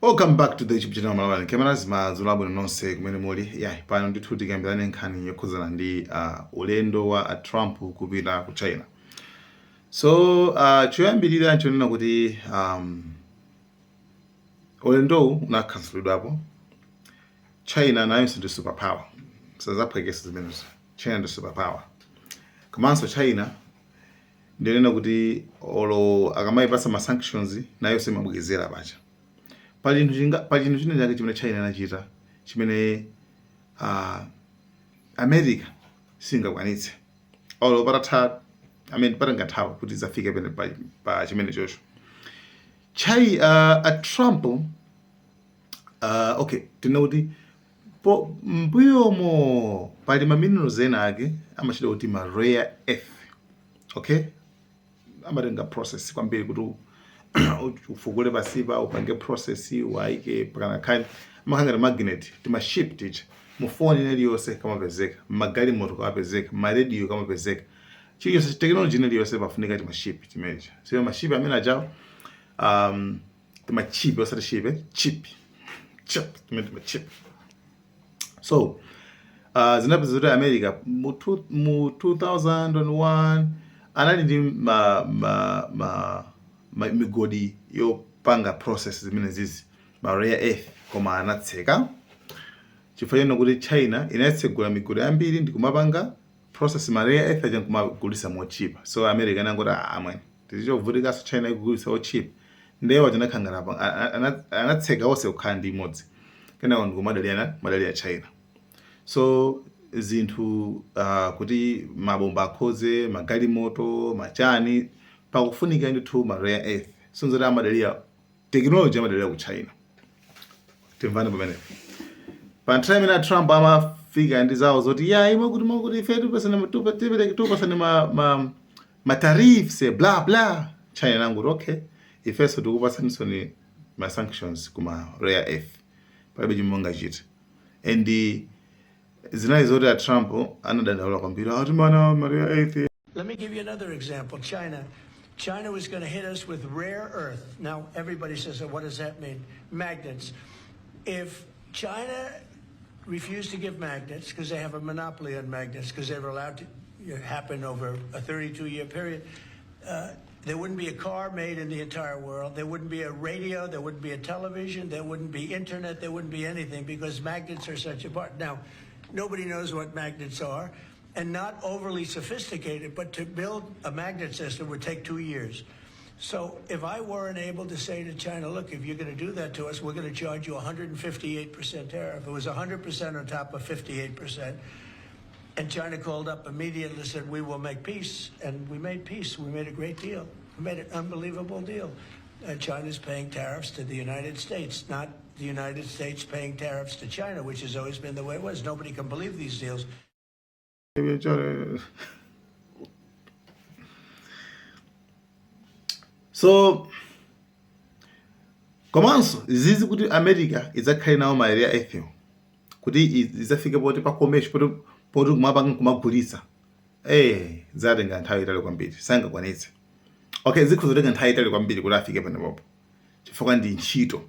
Welcome back to the YouTube channel Malawani. Cameras mazulabu nonse kumene muli. Yeah, pano ndithu tikambirane nkhani yokhuzana ndi ulendo wa Trump kupita ku China. So, choyambirira nchonena kuti ulendowu unakhasulidwapo. China nayo ndi superpower. Sazaphwekesa zimenezo. China ndi superpower. Komanso China ndinena kuti olo akamayipasa ma sanctions nayo simabwezera pacha. Pali chinthu china chimene China anachita chimene America singakwanitse olo patangathawa kuti zafike pene pa chimene chocho. Trump okay tino kuti mbuyomo pali ma minerals ena ake amachita kuti ma rare earth, okay, amatenga process kwambiri kuti ufukule pasipa upange process waike pakana khani makangana magnet timaship ticha mufoni neliyonse kamapezeka magali moto kamapezeka maradio kamapezeka chiyonse technology neliyonse pafunika timaship timeja so maship amene ajawo timachip osati chip timachip. So zinapeza kuti America mu 2001 anali ndi migodi yopanga process zimene zizi ma rare earth koma anatseka chifukwa kuti China inatsegula migodi ambiri ndi kumapanga process ma rare earth aja kumagulisa mo cheap. So America anangoti amwe tichovutika so China ikugulisa o cheap ndewa tinakhangana pa anatseka wose ukhala ndi imodzi kenako ndikumadali ya China. So zinthu kuti mabomba akhoze magali moto machani pakufunika ndithu ma rare earth sonzera amadaliya technology amadaliya ku China. Timvana pamene pa time na Trump amafika ndi zawo zoti ya kuti ife tupasane ma tariffs blah blah. China nangu okay ife so tikupasaniso ni ma sanctions kuma rare earth palibe chimonga chiti and zinali zoti Trump anadandaula kwambiri ati mana ma rare earth. Let me give you another example. China was going to hit us with rare earth. Now, everybody says, what does that mean? Magnets. If China refused to give magnets, because they have a monopoly on magnets, because they were allowed to happen over a 32-year period, there wouldn't be a car made in the entire world. There wouldn't be a radio. There wouldn't be a television. There wouldn't be internet. There wouldn't be anything because magnets are such a part. Now, nobody knows what magnets are. And not overly sophisticated, but to build a magnet system would take 2 years. So if I weren't able to say to China, look, if you're going to do that to us, we're going to charge you 158% tariff. It was 100% on top of 58%. And China called up immediately and said, we will make peace. And we made peace. We made a great deal. We made an unbelievable deal. China's paying tariffs to the United States, not the United States paying tariffs to China, which has always been the way it was. Nobody can believe these deals. So komanso zizi kuti America izakhale nawo ma rare earth kuti izafike poti pa commercial poti kumapanga kumagulisa zatenga nthawi itali kwambiri sangakwanitse. Okay, zikhuzotenga nthawi itali kwambiri kuti afike panopo chifukwa ndi ntchito.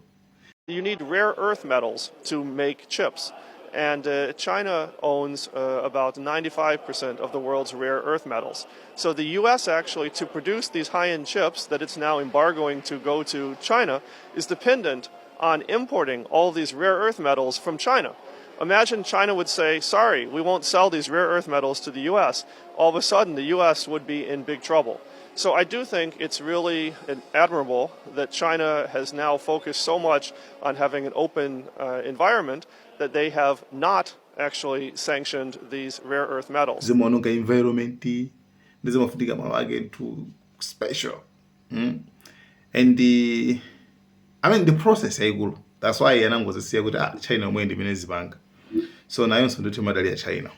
You need rare earth metals to make chips. And China owns about 95% of the world's rare earth metals. So the U.S. actually, to produce these high-end chips that it's now embargoing to go to China, is dependent on importing all these rare earth metals from China. Imagine China would say, sorry, we won't sell these rare earth metals to the U.S. All of a sudden, the U.S. would be in big trouble. So I do think it's really admirable that China has now focused so much on having an open environment that they have not actually sanctioned these rare earth metals. Zimononga environment ndizimafunika mawage to special. And the process ayikulu. That's why yanangozisiya kuti China omwe ndi mene zipanga. So nayonso ndithu madali ya China.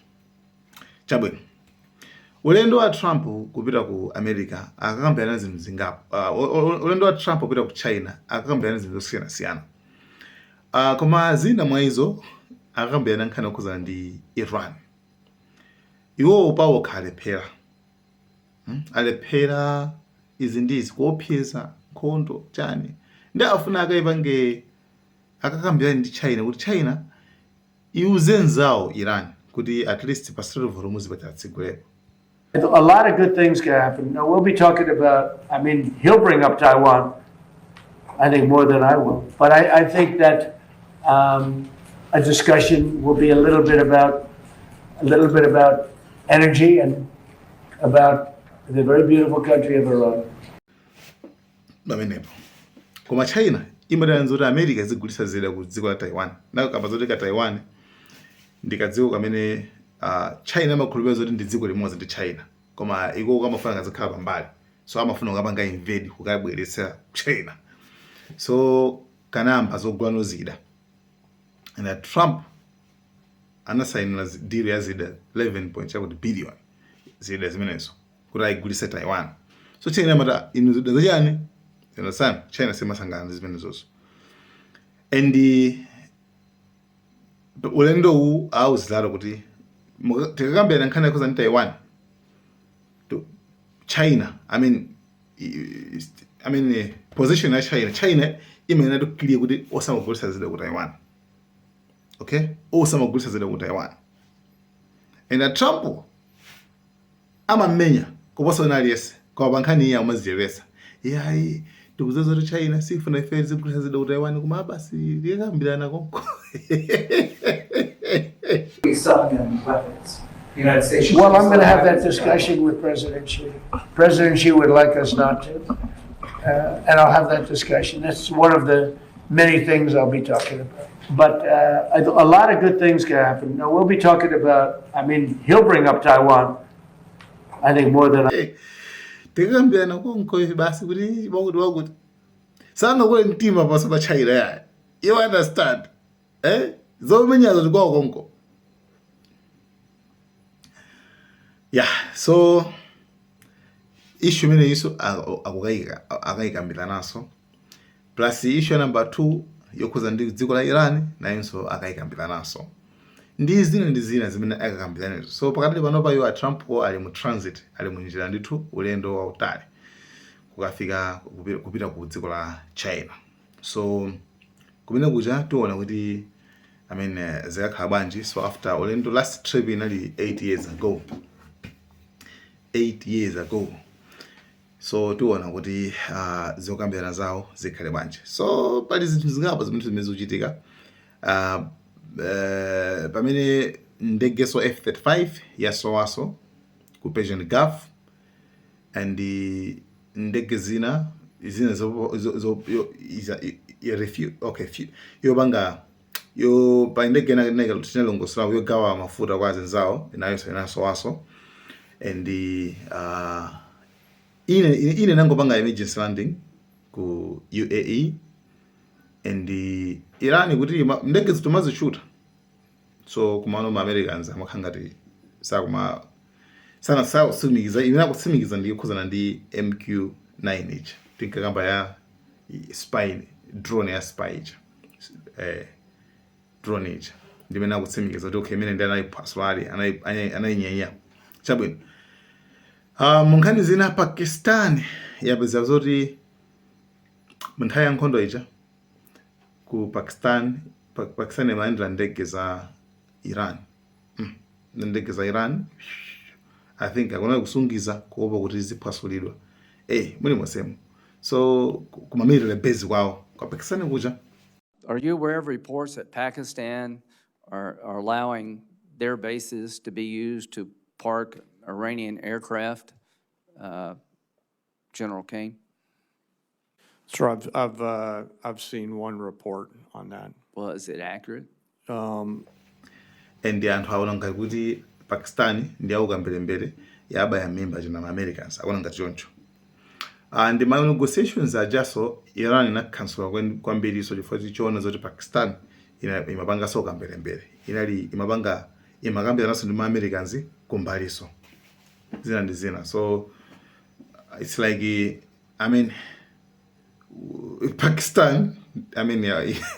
Chabwino. Ulendo wa Trump kupita ku America akakambirana zinthu zingapo. Ulendo wa Trump kupita ku China akakambirana zinthu zosiyana. Koma zina mwa izo akakambirana nkhani yokhuzana ndi Iran. Iwo pawo khalephera. Alephera izi ndizi kuopseza nkhondo chani. Ndi afuna akaipange akakambirana ndi China kuti China iuze nzawo Iran kuti at least pa Strait of Hormuz patatsiguleko. A lot of good things can happen. Now, we'll be talking about, I mean, he'll bring up Taiwan, I think, more than I will. But I think that a discussion will be a little bit about energy and about the very beautiful country of Iran. Pamenepo. Koma China imadanza kuti America izigulitsa zida ku dziko la Taiwan. Nako kamba zoti ka Taiwan ndikadziko kamene China amakhulupirira zoti ndi dziko limodzi ndi China. Koma iko kamafuna kazikhala pambali. So amafuna kukapanga invade kukabweretsa China. So kanamba zogwano zida. And Trump anasainira deal ya zida 11 billion zida zimenezo kuti ayigulitse Taiwan. So China mata inu zida zachani? You understand? China semasangana ndi zimenezozo. And ulendo huu awuzilalo kuti tikakambirana nkhani yakhoza ndi Taiwan to China, I mean position ya China imayenera to clear kuti osamagulitsa zida ku Taiwan. Okay? Osamagulitsa zida ku Taiwan. And Trump amamenya kuposa wina aliyese kwa bankhani iya umaziyeresa. Yayi tikuzoza kuti China sifuna ife zigulitsa zida ku Taiwan kuma basi likambirana konko. Well, I'm going to have that discussion with President Xi. President Xi would like us not to. And I'll have that discussion. That's one of the many things I'll be talking about. But a lot of good things can happen. Now, we'll be talking about, I mean, he'll bring up Taiwan, I think, more than I. Tikambirana konko ife basi kuti wakuti. Sanga kule mtima paso pa China ya. You understand? Zomenya zotikwa konko. Yeah, so issue mene iso akayikambiranaso. Plus issue number 2 yokhuza ndi dziko la Iran nayinso akayikambiranaso. Ndi zina zimene akakambiranazo. So pakati panopa yo Trump ko ali mu transit, ali mu njira ndithu ulendo wautali kukafika kupita ku dziko la China. So kumene kuja tiona kuti zakakhala bwanji. So after ulendo last trip inali 8 years ago. 8 years ago. So tiona kuti zokambirana zawo zikhale bwanji. So pali zinthu zingapo zimene zimezochitika. Pamene ndegeso F-35 yasowaso ku Persian Gulf and ndege zina yo pa ndege nega tinalongosera yogawa mafuta kwa zinzawo inasowaso. And ine nangopanga emergency landing ku UAE. And Iran kuti ndege zitumazichuta. So kumano ma Americans amakhangati sakuma sana kutsimikiza imene kutsimikiza ndi kukhuzana ndi MQ-9 ichi. Tinkakamba ya spy drone ya spy ichi. Drone ichi. Ndimene akutsimikiza kuti okay mene ndi anayiphwaswali anayinyenya. Chabwino. Munkhani zina Pakistan yapeza zoti munthawi ya nkhondo ija ku Pakistan imayendera ndege za Iran. Ndege za Iran I think akona kusungiza kuopa kuti ziphwasulidwa. Muli mosemo. So kumamilira base kwawo kwa Pakistan kuja. Are you aware of reports that Pakistan are allowing their bases to be used to park Iranian aircraft, General Kane? Sir, I've seen one report on that. Well, is it accurate? And anthu aona ngati kuti Pakistan ndi aukambirembere yabaya member jina Americans aona ngati choncho. And my negotiations are just so Iran ina cancel kwambiri so chifukwa chiona zoti Pakistan imapanga so kambirembere. Inali imagambira naso ndi Americans kumbaliso. Zina ndi zina. So it's like Pakistan,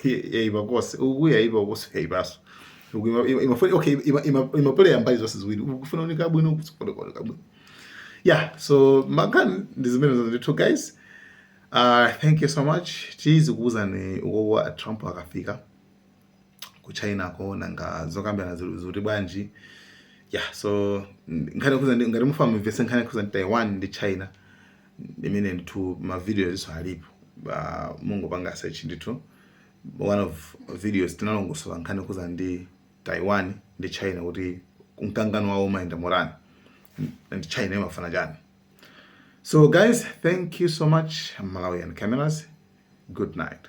ibakose ukuya ibakose yayibaso. Okay, imapole yambali zose ziwili. Ukufuna unika bwino ukufuna kabwino. Yeah, so makan ndizimene zonto guys. Thank you so much. Tizikuwuzani ukuwa Trump akafika ku China ko nanga zokambirana zuri bwanji. Yeah, so nkhani kuza ngari mufama invest nkhani kuza Taiwan ndi China. Imene nditu ma videos alipo. Mungu panga search nditu. One of videos tinalongosola nkhani kuza ndi Taiwan ndi China kuti kunkangano wawo maenda morani. And China imafana jani. So guys, thank you so much, Malawian Cameras. Good night.